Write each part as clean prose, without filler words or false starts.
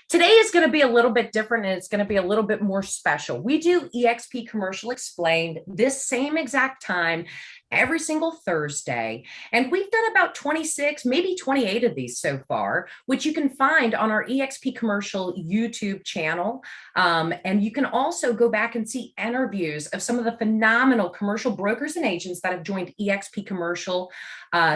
Today is going to be a little bit different and it's going to be a little bit more special. We do eXp Commercial Explained this same exact time every single Thursday. And we've done about 26, maybe 28 of these so far, which you can find on our eXp Commercial YouTube channel. And you can also go back and see interviews of some of the phenomenal commercial brokers and agents that have joined eXp Commercial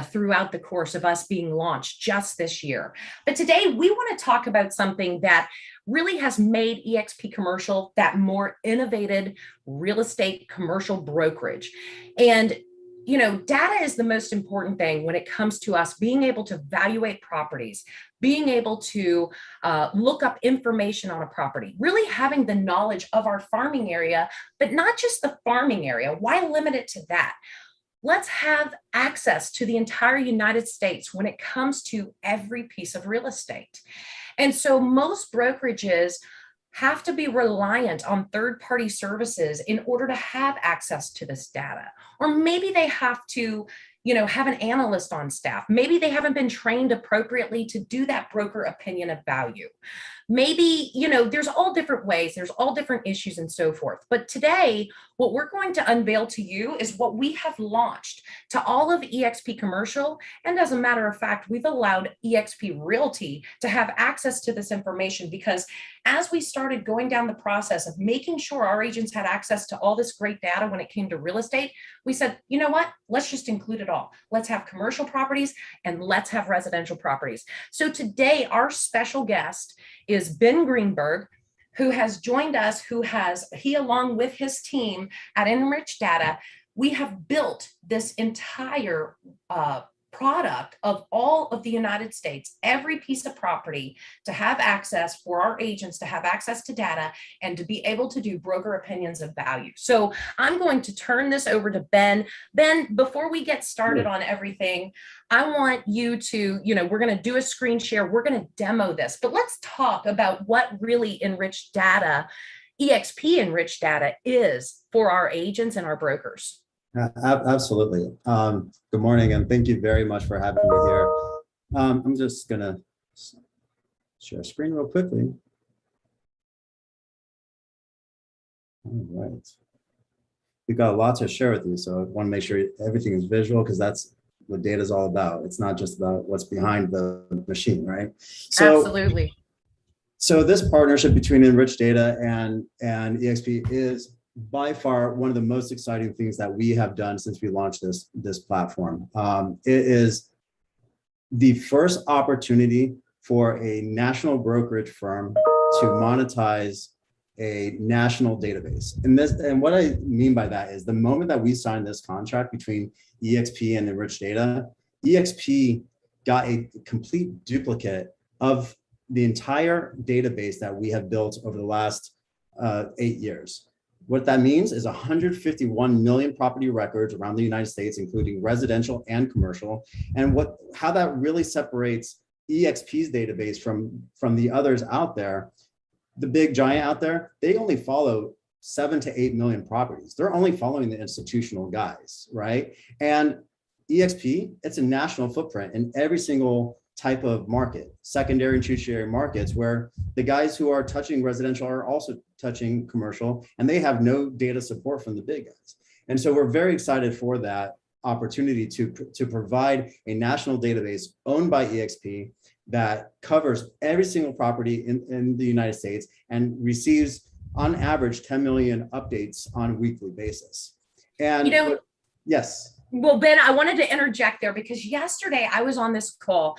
throughout the course of us being launched just this year. But today we want to talk about something that really has made eXp Commercial that more innovative real estate commercial brokerage. And you know, data is the most important thing when it comes to us being able to evaluate properties, being able to look up information on a property, really having the knowledge of our farming area, but not just the farming area. Why limit it to that? Let's have access to the entire United States when it comes to every piece of real estate. And so most brokerages have to be reliant on third-party services in order to have access to this data. Or maybe they have to, have an analyst on staff. Maybe they haven't been trained appropriately to do that broker opinion of value. Maybe, there's all different ways, there's all different issues and so forth. But today, what we're going to unveil to you is what we have launched to all of eXp Commercial. And as a matter of fact, we've allowed eXp Realty to have access to this information because as we started going down the process of making sure our agents had access to all this great data when it came to real estate, we said, you know what? Let's just include it all. Let's have commercial properties and let's have residential properties. So today, our special guest is Ben Greenberg, who has joined us, he along with his team at Enrich Data, we have built this entire product of all of the United States, every piece of property to have access for our agents to have access to data and to be able to do broker opinions of value. So I'm going to turn this over to Ben. Ben, before we get started on everything, I want you to, we're going to do a screen share. We're going to demo this, but let's talk about what really enriched data, eXp enriched data is for our agents and our brokers. Absolutely. Good morning, and thank you very much for having me here. I'm just going to share screen real quickly. All right. We've got a lot to share with you, so I want to make sure everything is visual because that's what data is all about. It's not just about what's behind the machine, right? So, absolutely. So this partnership between Enrich Data and eXp is by far one of the most exciting things that we have done since we launched this platform. It is the first opportunity for a national brokerage firm to monetize a national database. And what I mean by that is the moment that we signed this contract between eXp and Enrich Data, eXp got a complete duplicate of the entire database that we have built over the last 8 years. What that means is 151 million property records around the United States, including residential and commercial. And how that really separates eXp's database from the others out there, the big giant out there, they only follow 7 to 8 million properties. They're only following the institutional guys, right? And eXp, it's a national footprint in every single type of market, secondary and tertiary markets, where the guys who are touching residential are also touching commercial, and they have no data support from the big guys. And so we're very excited for that opportunity to provide a national database owned by eXp that covers every single property in the United States and receives on average 10 million updates on a weekly basis. And yes. Well, Ben, I wanted to interject there because yesterday I was on this call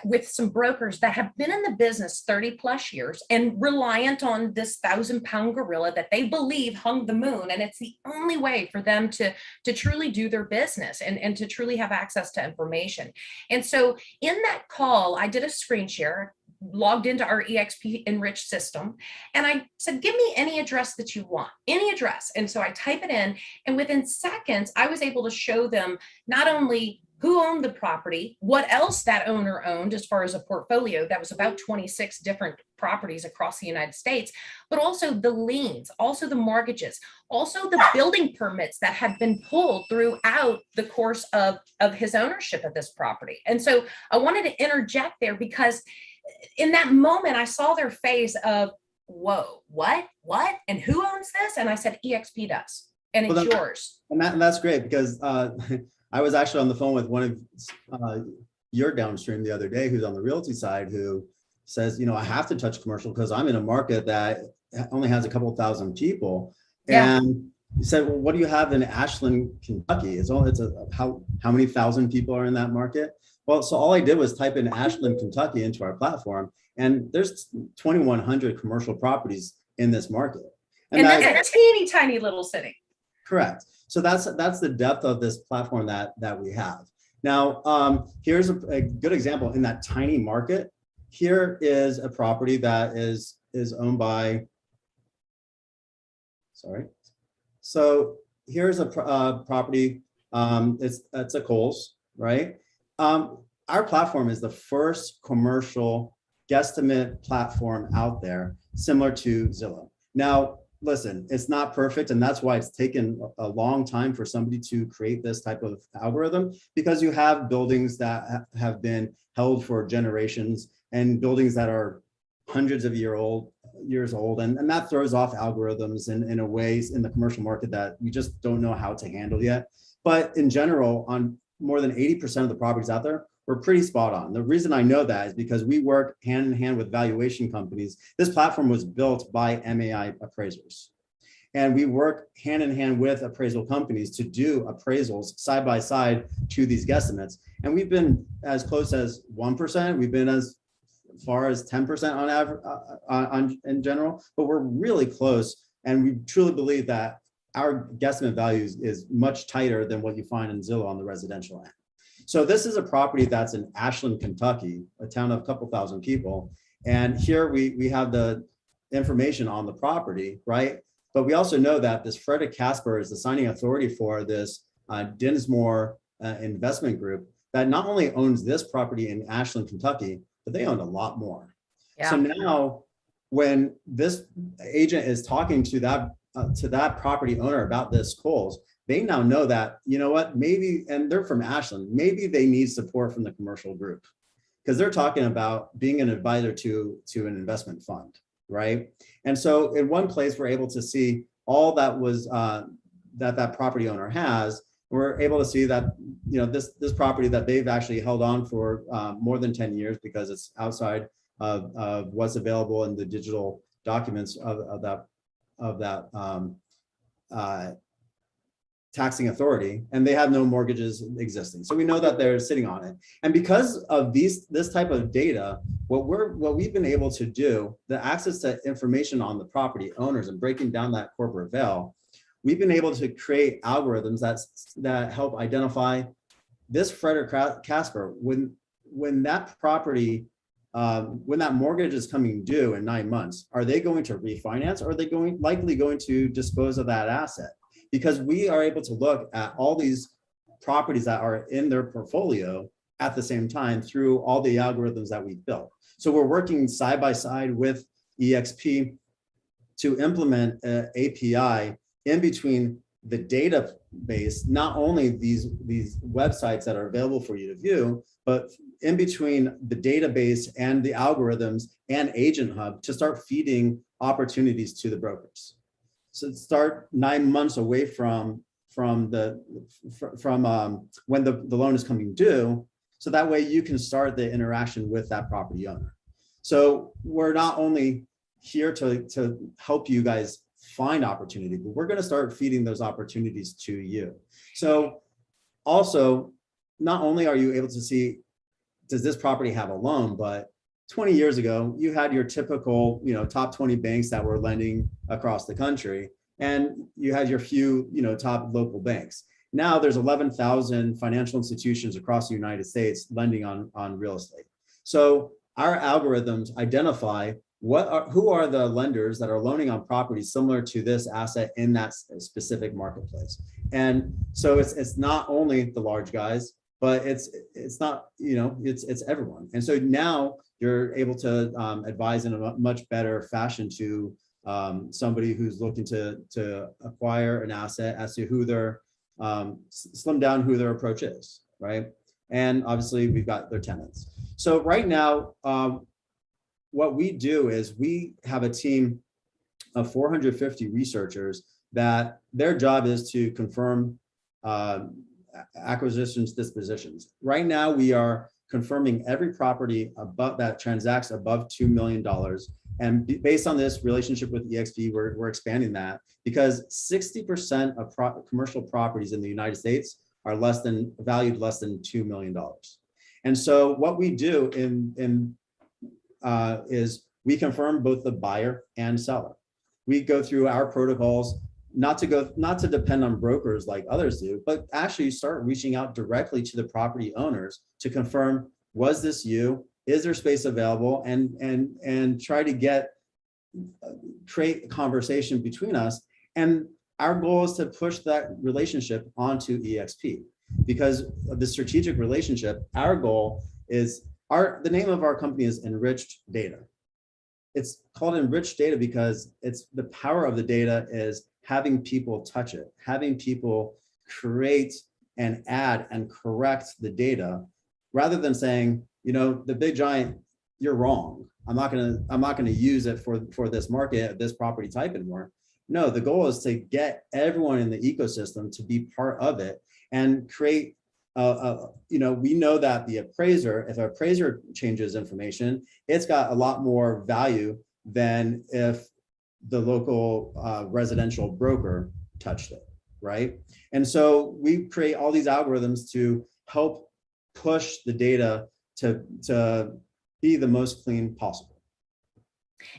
with some brokers that have been in the business 30 plus years and reliant on this 1,000-pound gorilla that they believe hung the moon. And it's the only way for them to truly do their business and to truly have access to information. And so in that call, I did a screen share, logged into our eXp Enrich system. And I said, give me any address that you want, any address. And so I type it in, and within seconds, I was able to show them not only who owned the property, what else that owner owned as far as a portfolio that was about 26 different properties across the United States, but also the liens, also the mortgages, also the building permits that had been pulled throughout the course of his ownership of this property. And so I wanted to interject there because in that moment, I saw their face of, whoa, what? And who owns this? And I said, eXp does. And it's yours. And that's great because I was actually on the phone with one of your downstream the other day who's on the realty side who says, I have to touch commercial because I'm in a market that only has a couple of thousand people. Yeah. And he said, well, what do you have in Ashland, Kentucky? How many thousand people are in that market? Well, so all I did was type in Ashland, Kentucky into our platform, and there's 2,100 commercial properties in this market. And that's a teeny tiny little city. Correct. So that's the depth of this platform that we have. Now, here's a good example in that tiny market. Here is a property that is owned by, sorry. So here's a property, it's a Kohl's, right? Our platform is the first commercial guesstimate platform out there, similar to Zillow. Now, listen, it's not perfect, and that's why it's taken a long time for somebody to create this type of algorithm, because you have buildings that have been held for generations and buildings that are hundreds of years old, and that throws off algorithms in a ways in the commercial market that we just don't know how to handle yet. But in general, on more than 80% of the properties out there, we're pretty spot on. The reason I know that is because we work hand in hand with valuation companies. This platform was built by MAI appraisers. And we work hand in hand with appraisal companies to do appraisals side by side to these guesstimates. And we've been as close as 1%. We've been as far as 10% on average in general, but we're really close. And we truly believe that our guesstimate values is much tighter than what you find in Zillow on the residential end. So this is a property that's in Ashland, Kentucky, a town of a couple thousand people. And here we have the information on the property, right? But we also know that this Frederick Casper is the signing authority for this Dinsmore investment group that not only owns this property in Ashland, Kentucky, but they own a lot more. Yeah. So now when this agent is talking to that property owner about this Kohl's, they now know that, you know what, maybe, and they're from Ashland, maybe they need support from the commercial group because they're talking about being an advisor to an investment fund, right? And so in one place, we're able to see all that was that property owner has. We're able to see that, this property that they've actually held on for more than 10 years because it's outside of what's available in the digital documents of that taxing authority, and they have no mortgages existing. So we know that they're sitting on it. And because of this type of data, what we've been able to do, the access to information on the property owners and breaking down that corporate veil, we've been able to create algorithms that help identify this Frederick Casper when that property, when that mortgage is coming due in 9 months, are they going to refinance or are they likely going to dispose of that asset? Because we are able to look at all these properties that are in their portfolio at the same time through all the algorithms that we've built. So we're working side by side with eXp to implement an API in between the database, not only these websites that are available for you to view, but in between the database and the algorithms and Agent Hub to start feeding opportunities to the brokers. So start 9 months away from when the loan is coming due, so that way you can start the interaction with that property owner. So we're not only here to help you guys find opportunity, but we're going to start feeding those opportunities to you. So also, not only are you able to see, does this property have a loan, but 20 years ago, you had your typical, top 20 banks that were lending across the country, and you had your few, top local banks. Now there's 11,000 financial institutions across the United States lending on real estate. So our algorithms identify who are the lenders that are loaning on properties similar to this asset in that specific marketplace. And so it's not only the large guys, but it's not, it's everyone. And so now you're able to advise in a much better fashion to somebody who's looking to acquire an asset as to who their slim down who their approach is, right? And obviously we've got their tenants. So right now, what we do is we have a team of 450 researchers that their job is to confirm acquisitions, dispositions. Right now, we are confirming every property above that transacts above $2 million. And based on this relationship with eXp, we're expanding that because 60% of commercial properties in the United States are valued less than $2 million. And so what we do is we confirm both the buyer and seller. We go through our protocols, not to depend on brokers like others do, but actually start reaching out directly to the property owners to confirm, was this you? Is there space available? And try to create a conversation between us. And our goal is to push that relationship onto eXp because of the strategic relationship. Our goal is the name of our company is Enriched Data. It's called Enriched Data because it's the power of the data is having people touch it, having people create and add and correct the data, rather than saying, the big giant, you're wrong. I'm not gonna use it for this market, this property type anymore. No, the goal is to get everyone in the ecosystem to be part of it and create. We know that if an appraiser changes information, it's got a lot more value than if the local residential broker touched it, right? And so we create all these algorithms to help push the data to be the most clean possible.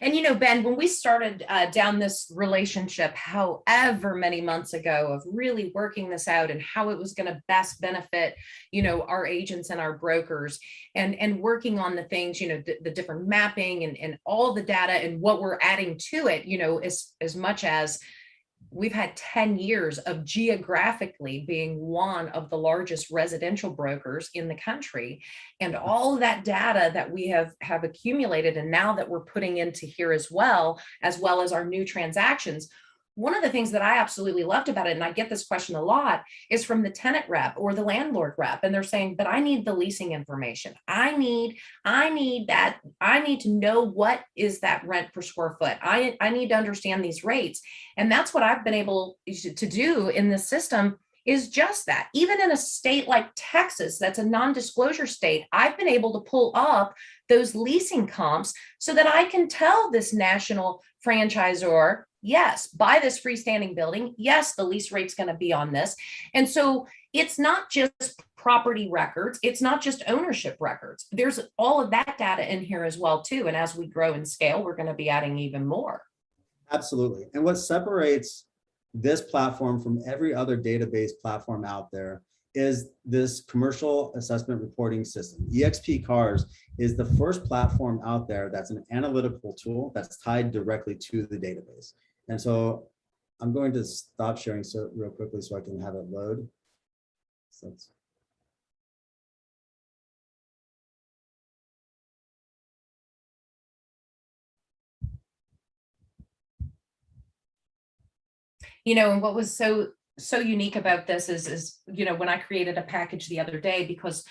And Ben, when we started down this relationship, however many months ago, of really working this out and how it was going to best benefit, our agents and our brokers, and working on the things, the different mapping and all the data and what we're adding to it, as much as we've had 10 years of geographically being one of the largest residential brokers in the country, and all of that data that we have accumulated, and now that we're putting into here as well as our new transactions. One of the things that I absolutely loved about it, and I get this question a lot, is from the tenant rep or the landlord rep. And they're saying, but I need the leasing information. I need that. I need to know what is that rent per square foot. I need to understand these rates. And that's what I've been able to do in this system, is just that. Even in a state like Texas, that's a non-disclosure state, I've been able to pull up those leasing comps so that I can tell this national franchisor, yes, buy this freestanding building. Yes, the lease rate's going to be on this. And so it's not just property records. It's not just ownership records. There's all of that data in here as well, too. And as we grow and scale, we're going to be adding even more. Absolutely. And what separates this platform from every other database platform out there is this commercial assessment reporting system. eXp Cars is the first platform out there that's an analytical tool that's tied directly to the database. And so I'm going to stop sharing real quickly so I can have it load. So and what was so unique about this is when I created a package the other day, because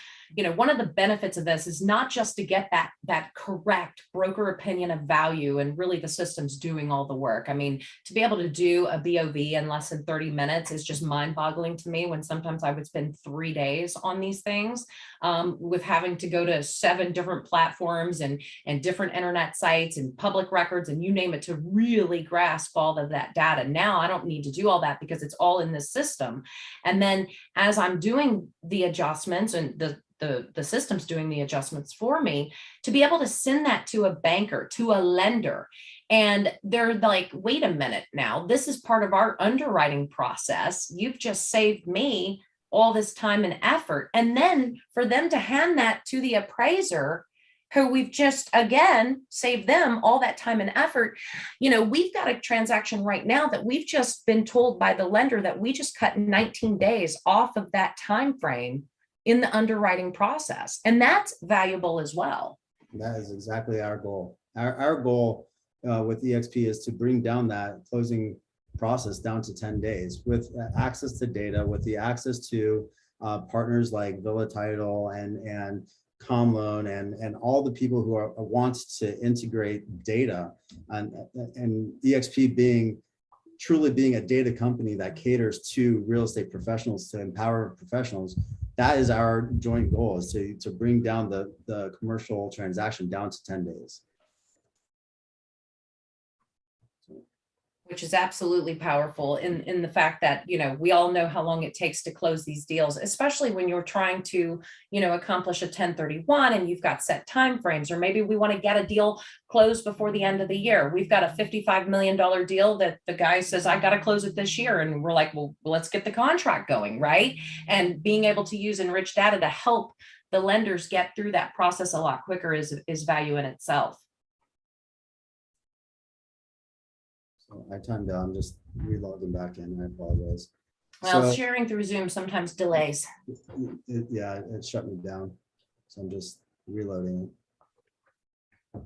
one of the benefits of this is not just to get that correct broker opinion of value, and really the system's doing all the work. I mean, to be able to do a BOV in less than 30 minutes is just mind-boggling to me, when sometimes I would spend 3 days on these things, with having to go to 7 different platforms and different internet sites and public records and you name it to really grasp all of that data. Now I don't need to do all that because it's all in this system. And then as I'm doing the adjustments, and the system's doing the adjustments for me, to be able to send that to a banker, to a lender, and they're like, wait a minute, now this is part of our underwriting process. You've just saved me all this time and effort. And then for them to hand that to the appraiser, who we've just, again, saved them all that time and effort. We've got a transaction right now that we've just been told by the lender that we just cut 19 days off of that time frame in the underwriting process. And that's valuable as well. That is exactly our goal. Our goal with eXp is to bring down that closing process down to 10 days with access to data, with the access to partners like Villa Title and Loan and all the people who want to integrate data, and eXp truly being a data company that caters to real estate professionals, to empower professionals. That is our joint goal, is to bring down the commercial transaction down to 10 days. Which is absolutely powerful in the fact that, we all know how long it takes to close these deals, especially when you're trying to, accomplish a 1031 and you've got set timeframes, or maybe we want to get a deal closed before the end of the year. We've got a $55 million deal that the guy says, I got to close it this year. And we're like, well, let's get the contract going, right? And being able to use enriched data to help the lenders get through that process a lot quicker is value in itself. I timed out. I'm just relogging back in. I apologize. Well, sharing through Zoom sometimes delays. It shut me down. So I'm just reloading it.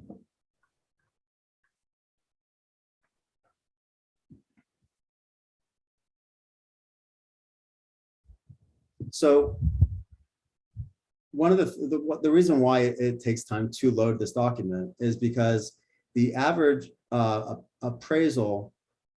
So one of the reason why it takes time to load this document is because the average appraisal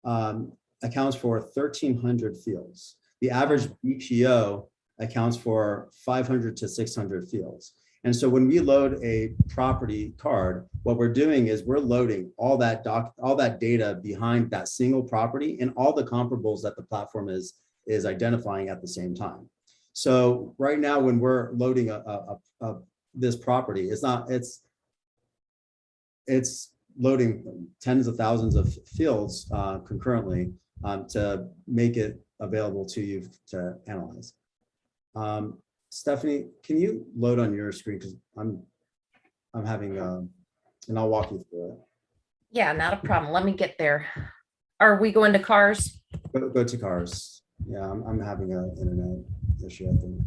accounts for 1,300 fields. The average BPO accounts for 500 to 600 fields. And so when we load a property card, what we're doing is we're loading all that data behind that single property and all the comparables that the platform is identifying at the same time. So right now, when we're loading this property, it's loading tens of thousands of fields concurrently to make it available to you to analyze. Stephanie, can you load on your screen, because I'm having and I'll walk you through it. Yeah, not a problem. Let me get there. Are we going to cars? Go to cars. Yeah, I'm having an internet issue, I think.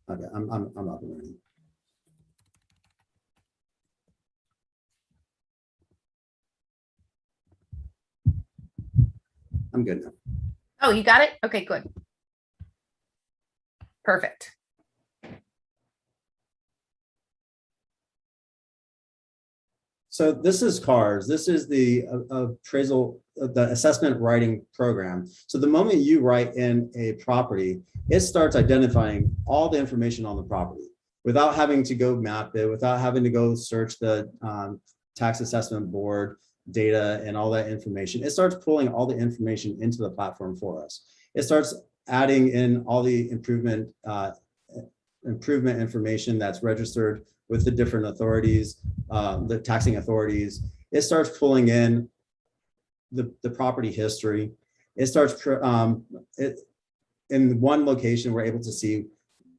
Okay, I'm up and running. I'm good now. Oh, you got it? Okay, good. Perfect. So this is CARS. This is the appraisal, the assessment writing program. So the moment you write in a property, it starts identifying all the information on the property without having to go map it, without having to go search the tax assessment board data and all that information. It starts pulling all the information into the platform for us. It starts adding in all the improvement information that's registered with the different authorities, the taxing authorities. It starts pulling in the property history. It starts, in one location, we're able to see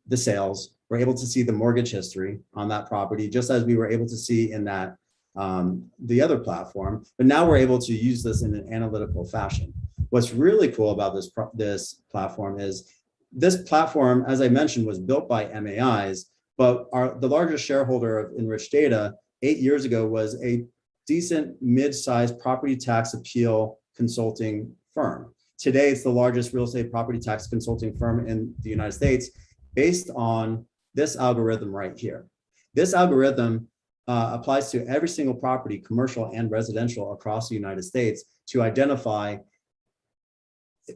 the sales. We're able to see the mortgage history on that property, just as we were able to see in that the other platform. But now we're able to use this in an analytical fashion. What's really cool about this platform is this platform, as I mentioned, was built by MAIs, but the largest shareholder of Enriched Data 8 years ago was a decent mid-sized property tax appeal consulting firm. Today, it's the largest real estate property tax consulting firm in the United States, based on this algorithm right here. This algorithm applies to every single property, commercial and residential, across the United States to identify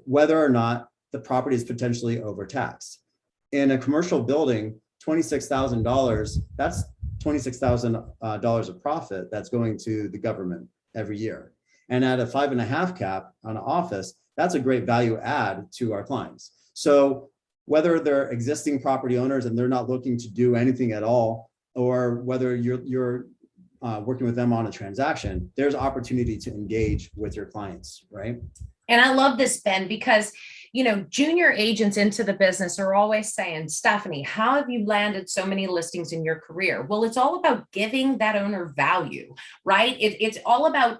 whether or not the property is potentially overtaxed. In a commercial building, $26,000, that's $26,000 of profit that's going to the government every year. And at a 5.5 cap on an office, that's a great value add to our clients. So whether they're existing property owners and they're not looking to do anything at all, or whether you're working with them on a transaction, there's opportunity to engage with your clients, right? And I love this, Ben, because junior agents into the business are always saying, Stephanie, how have you landed so many listings in your career? Well, it's all about giving that owner value, right? It's all about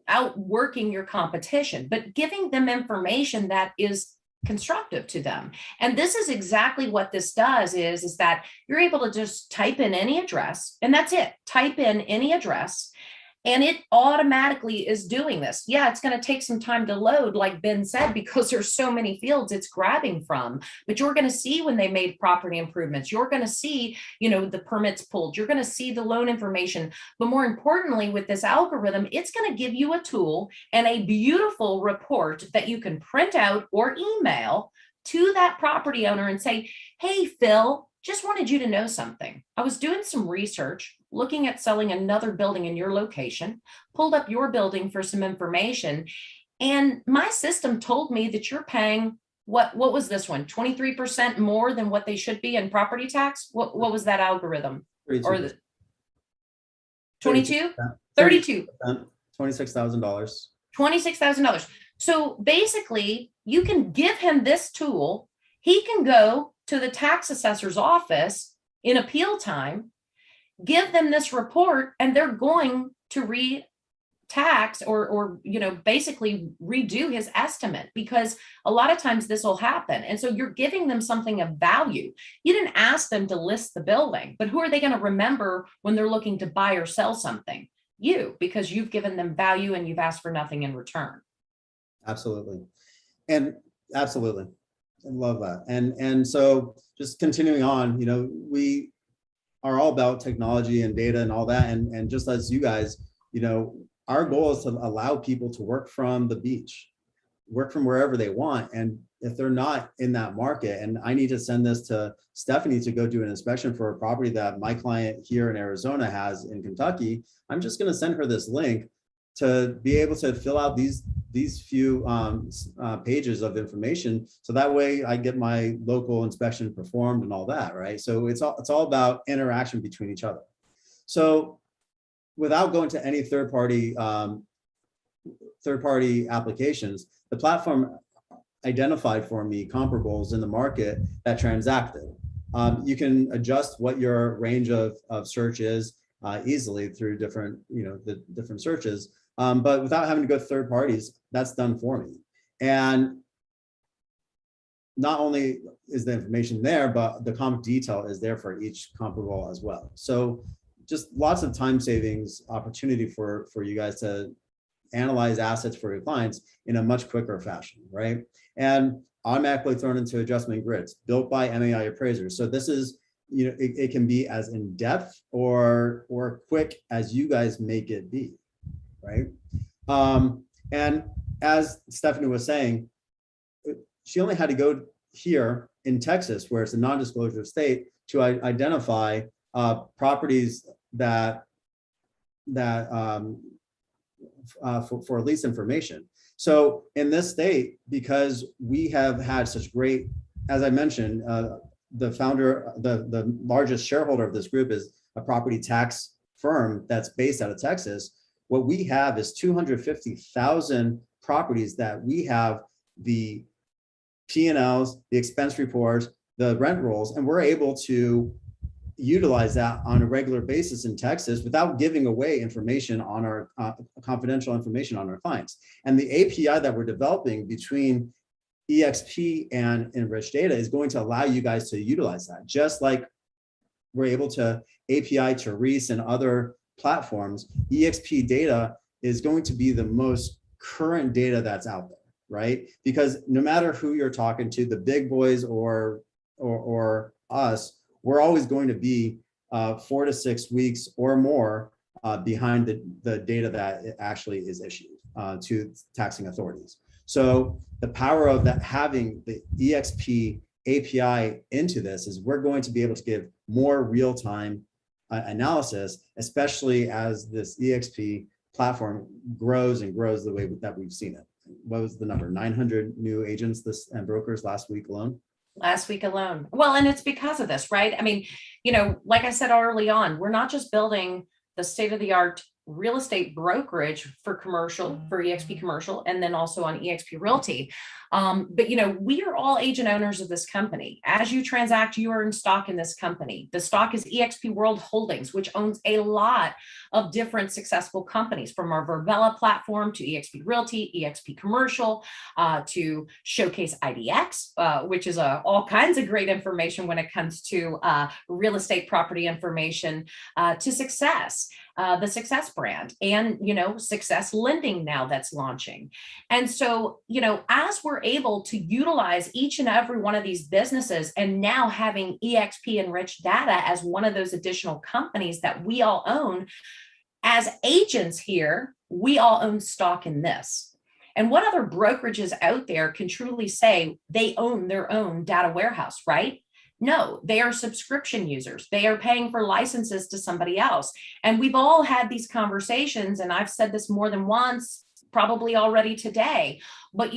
outworking your competition, but giving them information that is constructive to them. And this is exactly what this does is that you're able to just type in any address, and that's it. Type in any address, And it automatically is doing this. Yeah, it's going to take some time to load, like Ben said, because there's so many fields it's grabbing from. But you're going to see when they made property improvements. You're going to see, the permits pulled. You're going to see the loan information. But more importantly, with this algorithm, it's going to give you a tool and a beautiful report that you can print out or email to that property owner and say, hey, Phil, just wanted you to know something. I was doing some research, looking at selling another building in your location, pulled up your building for some information, and my system told me that you're paying, what was this one, 23% more than what they should be in property tax? What was that algorithm? 32%. Or the 22? 32. $26,000. $26,000. So basically, you can give him this tool. He can go to the tax assessor's office in appeal time, give them this report, and they're going to re-tax or basically redo his estimate, because a lot of times this will happen. And so you're giving them something of value. You didn't ask them to list the building, but who are they going to remember when they're looking to buy or sell something? You, because you've given them value and you've asked for nothing in return. Absolutely. And absolutely. I love that. And so just continuing on, we are all about technology and data and all that. And just as you guys, our goal is to allow people to work from the beach, work from wherever they want. And if they're not in that market, and I need to send this to Stephanie to go do an inspection for a property that my client here in Arizona has in Kentucky, I'm just going to send her this link to be able to fill out these few pages of information, so that way I get my local inspection performed and all that, right? So it's all about interaction between each other. So without going to any third party applications, the platform identified for me comparables in the market that transacted. You can adjust what your range of search is easily through different, the different searches. But without having to go to third parties, that's done for me. And not only is the information there, but the comp detail is there for each comparable as well. So just lots of time savings opportunity for you guys to analyze assets for your clients in a much quicker fashion, right? And automatically thrown into adjustment grids built by MAI appraisers. So this is, it can be as in depth or quick as you guys make it be, right? And as Stephanie was saying, she only had to go here in Texas, where it's a non-disclosure state, to identify properties that for lease information. So in this state, because we have had such great, as I mentioned, the founder, the largest shareholder of this group is a property tax firm that's based out of Texas. What we have is 250,000 properties that we have the P&Ls, the expense reports, the rent rolls, and we're able to utilize that on a regular basis in Texas without giving away information on our confidential information on our clients. And the API that we're developing between eXp and Enriched Data is going to allow you guys to utilize that, just like we're able to API to Reese and other platforms. eXp data is going to be the most current data that's out there, right? Because no matter who you're talking to, the big boys or us, we're always going to be 4 to 6 weeks or more behind the data that it actually is issued to taxing authorities. So the power of that, having the eXp API into this, is we're going to be able to give more real-time analysis, especially as this eXp platform grows and grows the way that we've seen it. What was the number? 900 new agents and brokers last week alone? Last week alone. Well, and it's because of this, right? I mean, like I said early on, we're not just building the state-of-the-art real estate brokerage for commercial, for eXp commercial, and then also on eXp Realty. But we are all agent owners of this company. As you transact, you are in stock in this company. The stock is eXp World Holdings, which owns a lot of different successful companies, from our Verbella platform to eXp Realty, eXp Commercial, to Showcase IDX, which is all kinds of great information when it comes to real estate property information, to Success. the Success brand, and, Success Lending now that's launching. And so, as we're able to utilize each and every one of these businesses, and now having eXp enriched data as one of those additional companies that we all own, as agents here, we all own stock in this. And what other brokerages out there can truly say they own their own data warehouse, right? No, they are subscription users. They are paying for licenses to somebody else. And we've all had these conversations, and I've said this more than once, probably already today. But,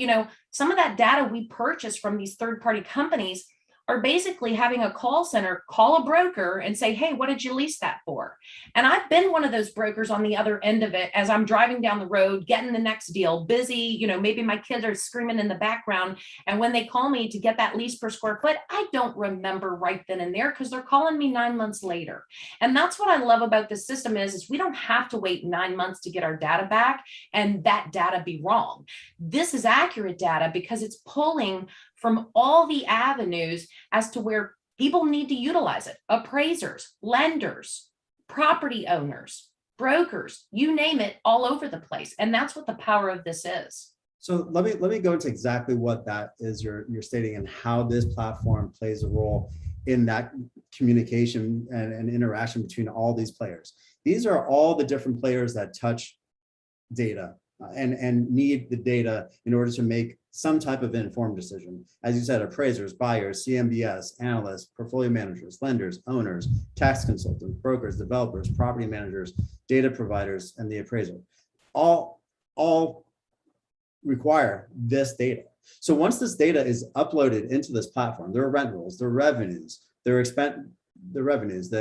some of that data we purchase from these third-party companies are basically having a call center call a broker and say, hey, what did you lease that for? And I've been one of those brokers on the other end of it as I'm driving down the road, getting the next deal, busy, maybe my kids are screaming in the background. And when they call me to get that lease per square foot, I don't remember right then and there because they're calling me 9 months later. And that's what I love about this system is we don't have to wait 9 months to get our data back and that data be wrong. This is accurate data because it's pulling from all the avenues as to where people need to utilize it. Appraisers, lenders, property owners, brokers, you name it, all over the place. And that's what the power of this is. So let me go into exactly what that is you're stating and how this platform plays a role in that communication and interaction between all these players. These are all the different players that touch data and need the data in order to make some type of informed decision. As you said, appraisers, buyers, CMBS, analysts, portfolio managers, lenders, owners, tax consultants, brokers, developers, property managers, data providers, and the appraiser. All require this data. So once this data is uploaded into this platform, their rent rolls, their revenues, the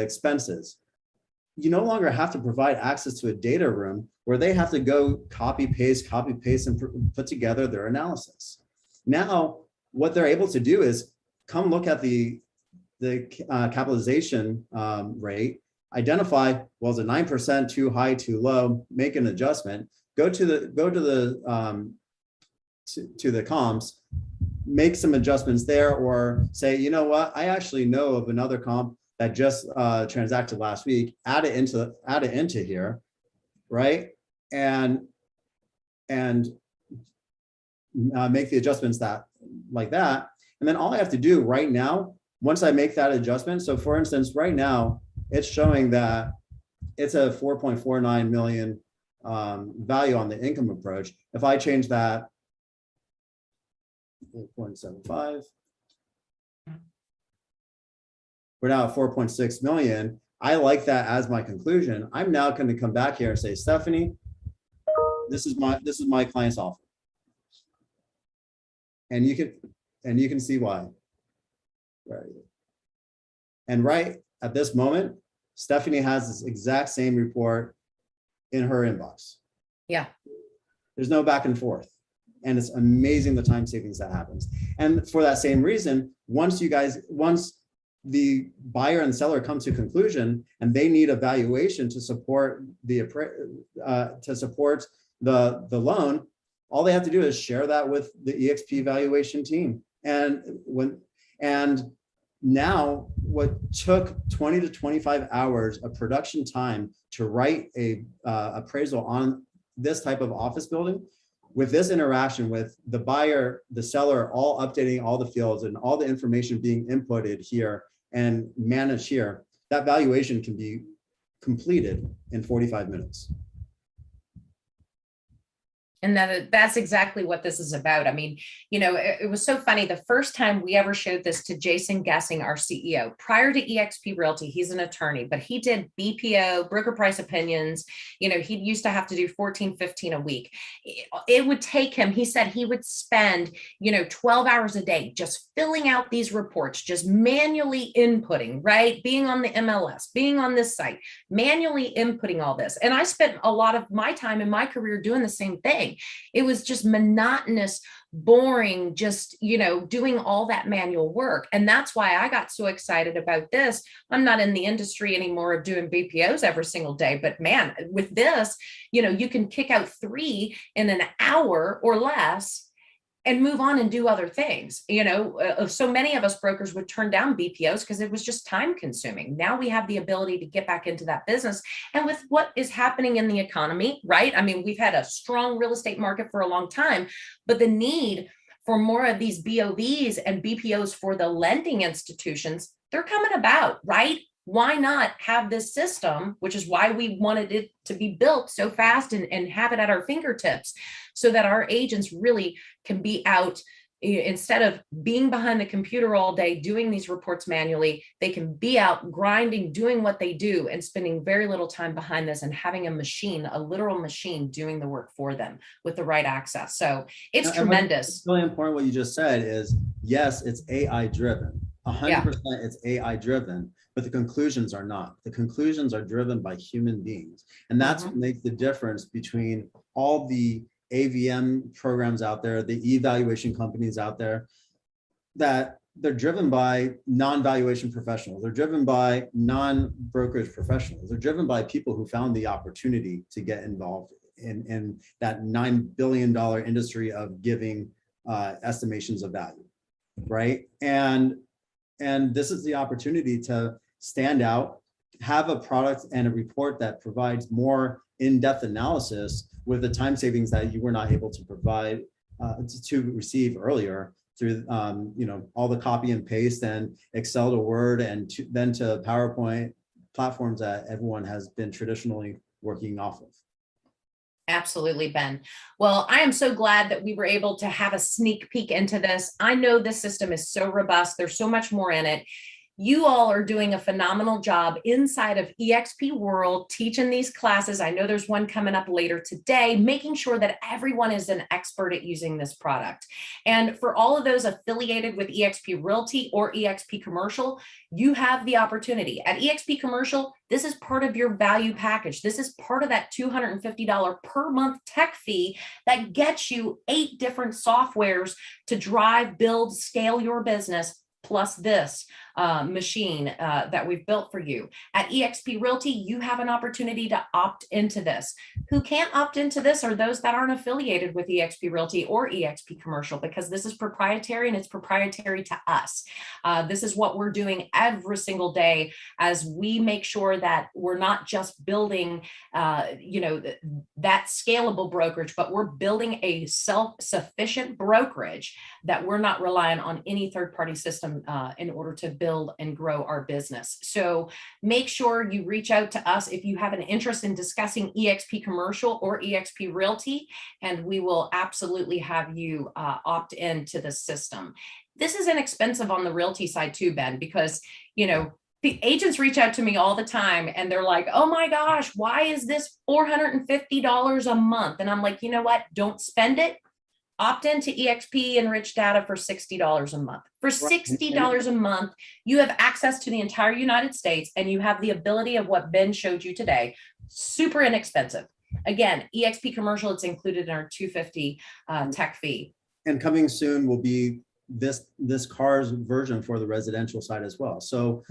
expenses, you no longer have to provide access to a data room where they have to go copy paste, and put together their analysis. Now, what they're able to do is come look at the capitalization rate, identify, well, is it 9% too high, too low, make an adjustment, go to the comps, make some adjustments there, or say, you know what, I actually know of another comp that just transacted last week, add it into here, right? And make the adjustments like that. And then all I have to do right now, once I make that adjustment, so for instance, right now, it's showing that it's a 4.49 million value on the income approach. If I change that 8.75, we're now at 4.6 million. I like that as my conclusion. I'm now going to come back here and say, Stephanie, this is my client's offer. And you can see why. Right. And right at this moment, Stephanie has this exact same report in her inbox. Yeah. There's no back and forth. And it's amazing the time savings that happens. And for that same reason, once the buyer and seller come to conclusion and they need a valuation to support the loan, all they have to do is share that with the eXp valuation team. And now what took 20 to 25 hours of production time to write a appraisal on this type of office building, with this interaction with the buyer, the seller, all updating all the fields and all the information being inputted here and managed here, that valuation can be completed in 45 minutes. And that's exactly what this is about. I mean, it was so funny. The first time we ever showed this to Jason Gessing, our CEO, prior to eXp Realty, he's an attorney, but he did BPO, broker price opinions. He used to have to do 14, 15 a week. It would take him, he said he would spend, 12 hours a day just filling out these reports, just manually inputting, right? Being on the MLS, being on this site, manually inputting all this. And I spent a lot of my time in my career doing the same thing. It was just monotonous, boring, just, doing all that manual work. And that's why I got so excited about this. I'm not in the industry anymore of doing BPOs every single day, but man, with this, you can kick out 3 in an hour or less. and move on and do other things. So many of us brokers would turn down BPOs because it was just time consuming. Now we have the ability to get back into that business. And with what is happening in the economy, right? I mean, we've had a strong real estate market for a long time, but the need for more of these BOVs and BPOs for the lending institutions, they're coming about, right? Why not have this system, which is why we wanted it to be built so fast and have it at our fingertips so that our agents really can be out instead of being behind the computer all day doing these reports manually. They can be out grinding, doing what they do and spending very little time behind this and having a machine, a literal machine doing the work for them with the right access. So it's tremendous. It's really important what you just said is, yes, it's AI driven. 100% it's AI driven, but the conclusions are not. The conclusions are driven by human beings. And that's what makes the difference between all the AVM programs out there, the evaluation companies out there, that they're driven by non-valuation professionals. They're driven by non-brokerage professionals. They're driven by people who found the opportunity to get involved in that $9 billion industry of giving estimations of value, right? And this is the opportunity to stand out, have a product and a report that provides more in-depth analysis with the time savings that you were not able to provide to receive earlier through all the copy and paste and Excel to Word and then to PowerPoint platforms that everyone has been traditionally working off of. Absolutely, Ben. Well, I am so glad that we were able to have a sneak peek into this. I know this system is so robust. There's so much more in it. You all are doing a phenomenal job inside of eXp World, teaching these classes. I know there's one coming up later today, making sure that everyone is an expert at using this product. And for all of those affiliated with eXp Realty or eXp Commercial, you have the opportunity. At eXp Commercial, this is part of your value package. This is part of that $250 per month tech fee that gets you 8 different softwares to drive, build, scale your business, plus this machine that we've built for you. At eXp Realty, you have an opportunity to opt into this. Who can't opt into this are those that aren't affiliated with eXp Realty or eXp Commercial, because this is proprietary and it's proprietary to us. This is what we're doing every single day as we make sure that we're not just building that scalable brokerage, but we're building a self-sufficient brokerage that we're not relying on any third-party system in order to build and grow our business. So make sure you reach out to us if you have an interest in discussing eXp Commercial or eXp Realty, and we will absolutely have you opt into the system. This is inexpensive on the Realty side too, Ben, because, the agents reach out to me all the time and they're like, oh my gosh, why is this $450 a month? And I'm like, you know what? Don't spend it. Opt into eXp Enriched Data for $60 a month. For $60 a month, you have access to the entire United States and you have the ability of what Ben showed you today. Super inexpensive. Again, eXp Commercial, it's included in our $250 tech fee. And coming soon will be this car's version for the residential side as well. So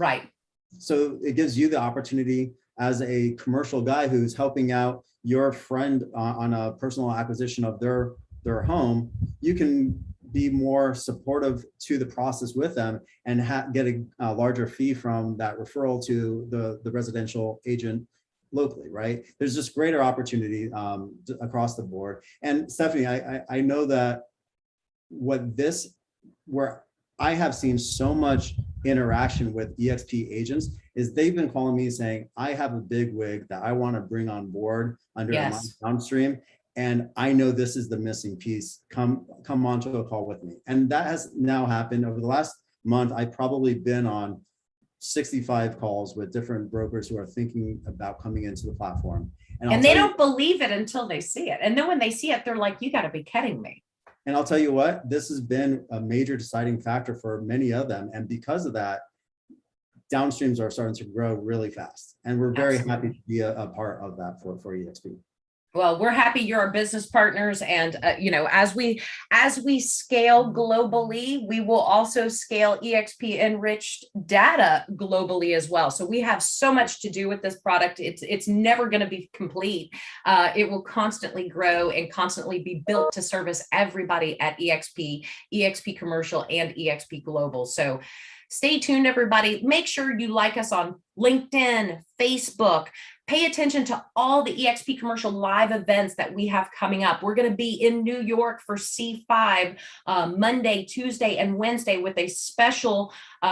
So it gives you the opportunity as a commercial guy who's helping out your friend on a personal acquisition of their home, you can be more supportive to the process with them and get a larger fee from that referral to the residential agent locally, right? There's just greater opportunity across the board. And Stephanie, I know that where I have seen so much interaction with eXp agents is they've been calling me saying, I have a big wig that I want to bring on board under my downstream. And I know this is the missing piece. Come onto a call with me. And that has now happened over the last month. I've probably been on 65 calls with different brokers who are thinking about coming into the platform. And they don't believe it until they see it. And then when they see it, they're like, you got to be kidding me. And I'll tell you what, this has been a major deciding factor for many of them. And because of that, downstreams are starting to grow really fast. And we're very happy to be a part of that for eXp. Well, we're happy you're our business partners, and as we scale globally, we will also scale EXP enriched data globally as well. So we have so much to do with this product. It's never going to be complete. It will constantly grow and constantly be built to service everybody at EXP, EXP Commercial, and EXP Global. So stay tuned, everybody. Make sure you like us on LinkedIn, Facebook. Pay attention to all the EXP Commercial live events that we have coming up. We're going to be in New York for C5 Monday, Tuesday, and Wednesday with a special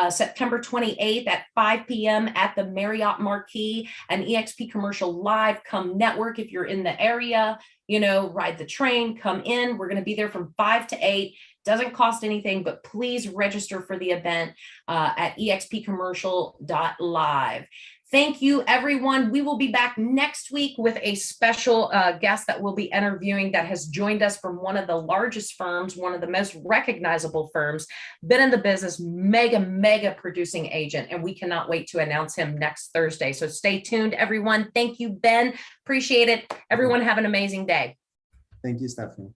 September 28th at 5 p.m. at the Marriott Marquis, an EXP Commercial live. Come network if you're in the area, ride the train, come in. We're going to be there from 5 to 8. Doesn't cost anything, but please register for the event at expcommercial.live. Thank you, everyone. We will be back next week with a special guest that we'll be interviewing that has joined us from one of the largest firms, one of the most recognizable firms, been in the business, mega producing agent, and we cannot wait to announce him next Thursday. So stay tuned, everyone. Thank you, Ben. Appreciate it. Everyone have an amazing day. Thank you, Stephanie.